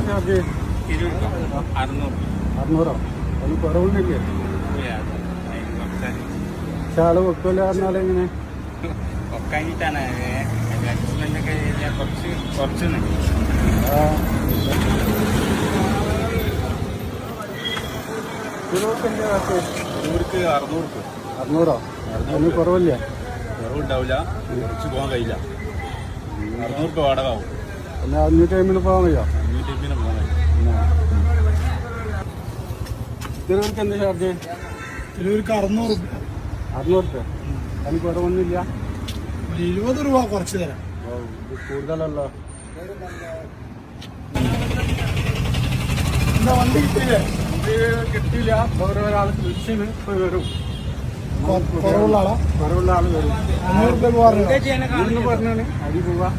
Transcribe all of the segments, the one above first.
Charge 600. അതിന് കുറവൊന്നുമില്ലേ? പക്ഷെ ആള് വെക്കില്ല പറഞ്ഞാൽ എങ്ങനെ കഴിഞ്ഞിട്ടാണ് കുറച്ച് ഇവർക്ക് 600. അതിന് കുറവില്ല. കുറവുണ്ടാവില്ല, കുറച്ച് പോകാൻ കഴിയില്ല. 600 വാടക ആവും. പിന്നെ 500 പോകാൻ കഴിയോ? 500 പോകാൻ കഴിയും. തിരുവനന്തപുരത്ത് എന്താ ചാർജ്? തിരുവനന്തപുരത്ത് 600. അതിന് കുറവൊന്നുമില്ല. 20 രൂപ കുറച്ച് തരാം. ഇത് കൂടുതലല്ലോ. എന്താ വണ്ടി കിട്ടിയില്ലേ? ഇത് കിട്ടിയില്ല. ഒരാൾ വിളിച്ചിന് ഇപ്പോൾ വരും. കുറവുള്ള ആളാ? കുറവുള്ള ആൾ വരും. 500 പറഞ്ഞു പറഞ്ഞാണ് അടി പോവാ.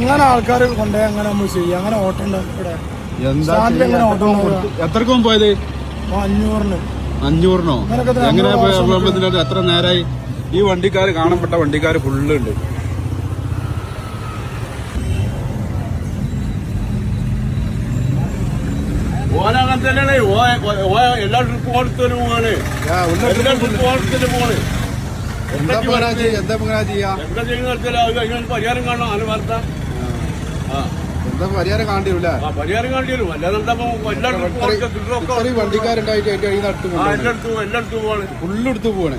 എങ്ങനെ ആൾക്കാർ കൊണ്ടുപോയി അങ്ങനെ നമ്മൾ ചെയ്യും? അങ്ങനെ ഓട്ടം ഉണ്ടാവും ഇവിടെ. എത്രക്കും പോയത്? 500. 500. എങ്ങനെ എത്ര നേരമായി? ഈ വണ്ടിക്കാര് കാണപ്പെട്ട വണ്ടിക്കാര് ഫുള്ള് ഉണ്ട്. എല്ലാ ട്രിപ്പ് ഓടത്തിലും പോവാണ്. എന്താ ചെയ്യാ? എന്താ ചെയ്യുന്ന പരിഹാരം കാണണം. അതിന് വാർത്ത എന്താ പരിഹാരം കാണേണ്ടി വരില്ല. പരിഹാരം കാണേണ്ടി വരും. അല്ലാതെ വണ്ടിക്കാരുണ്ടായിട്ട് എല്ലായിടത്തും എല്ലായിടത്തും പോവാണ്. ഫുള്ളെടുത്ത് പോവാണ്.